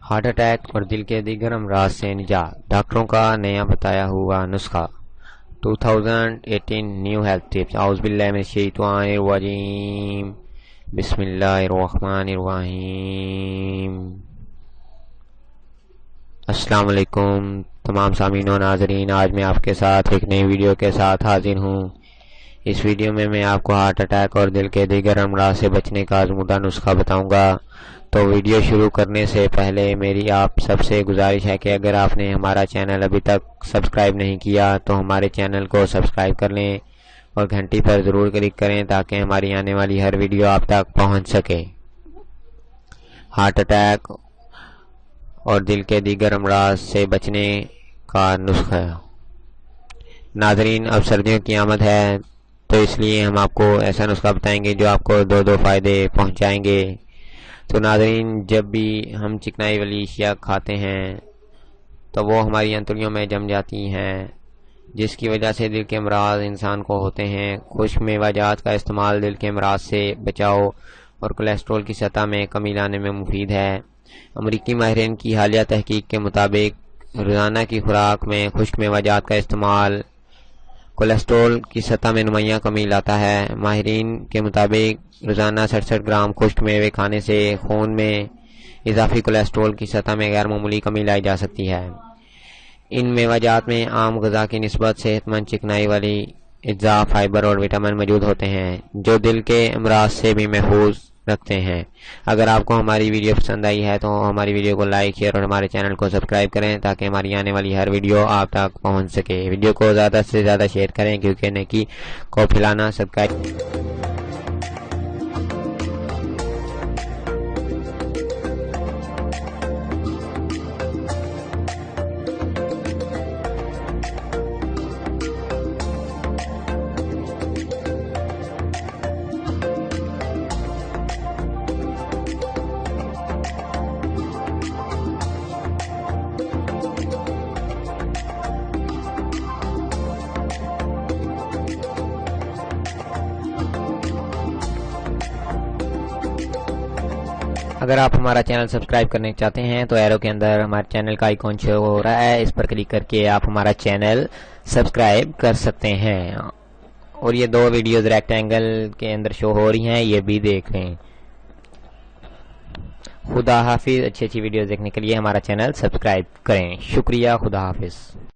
Heart attack اور دل کے دیگر امراض سے نجات، ڈاکٹروں کا نیا بتایا ہوا نسخہ 2018 نیو ہیلتھ ٹپس۔ اعوذ باللہ من الشیطان الرجیم، بسم اللہ الرحمن الرحیم۔ السلام علیکم تمام سامعین و ناظرین، آج میں آپ کے ساتھ ایک نئی ویڈیو کے ساتھ حاضر ہوں۔ اس ویڈیو میں آپ کو ہارٹ اٹیک اور دل کے دیگر امراض سے بچنے کا آزمودہ نسخہ بتاؤں گا۔ تو ویڈیو شروع کرنے سے پہلے میری آپ سب سے گزارش ہے کہ اگر آپ نے ہمارا چینل ابھی تک سبسکرائب نہیں کیا تو ہمارے چینل کو سبسکرائب کر لیں اور گھنٹی پر ضرور کلک کریں تاکہ ہماری آنے والی ہر ویڈیو آپ تک پہنچ سکے۔ ہارٹ اٹیک اور دل کے دیگر امراض سے بچنے کا نسخہ۔ ناظرین، اب سردیوں کی آمد ہے تو اس لیے ہم آپ کو ایسا نسخہ بتائیں گے جو آپ کو دو فائدے پہنچائیں گے۔ تو ناظرین، جب بھی ہم چکنائی والی اشیاء کھاتے ہیں تو وہ ہماری انتڑیوں میں جم جاتی ہیں، جس کی وجہ سے دل کے امراض انسان کو ہوتے ہیں۔ خشک میوہ جات کا استعمال دل کے امراض سے بچاؤ اور کولیسٹرول کی سطح میں کمی لانے میں مفید ہے۔ امریکی ماہرین کی حالیہ تحقیق کے مطابق روزانہ کی خوراک میں خشک میوہ جات کا استعمال کولیسٹرول کی سطح میں نمایاں کمی لاتا ہے۔ ماہرین کے مطابق روزانہ 67 گرام خشک میوے کھانے سے خون میں اضافی کولیسٹرول کی سطح میں غیر معمولی کمی لائی جا سکتی ہے۔ ان میوہ جات میں عام غذا کی نسبت صحت مند چکنائی والی اجزاء، فائبر اور وٹامن موجود ہوتے ہیں جو دل کے امراض سے بھی محفوظ رکھتے ہیں۔ اگر آپ کو ہماری ویڈیو پسند آئی ہے تو ہماری ویڈیو کو لائک، شیئر اور ہمارے چینل کو سبسکرائب کریں تاکہ ہماری آنے والی ہر ویڈیو آپ تک پہنچ سکے۔ ویڈیو کو زیادہ سے زیادہ شیئر کریں کیونکہ نیکی کو پھیلانا صدقہ۔ اگر آپ ہمارا چینل سبسکرائب کرنا چاہتے ہیں تو ایرو کے اندر ہمارے چینل کا آئیکن شو ہو رہا ہے، اس پر کلک کر کے آپ ہمارا چینل سبسکرائب کر سکتے ہیں۔ اور یہ دو ویڈیوز ریکٹینگل کے اندر شو ہو رہی ہیں، یہ بھی دیکھ لیں۔ خدا حافظ۔ اچھی ویڈیوز دیکھنے کے لیے ہمارا چینل سبسکرائب کریں۔ شکریہ، خدا حافظ۔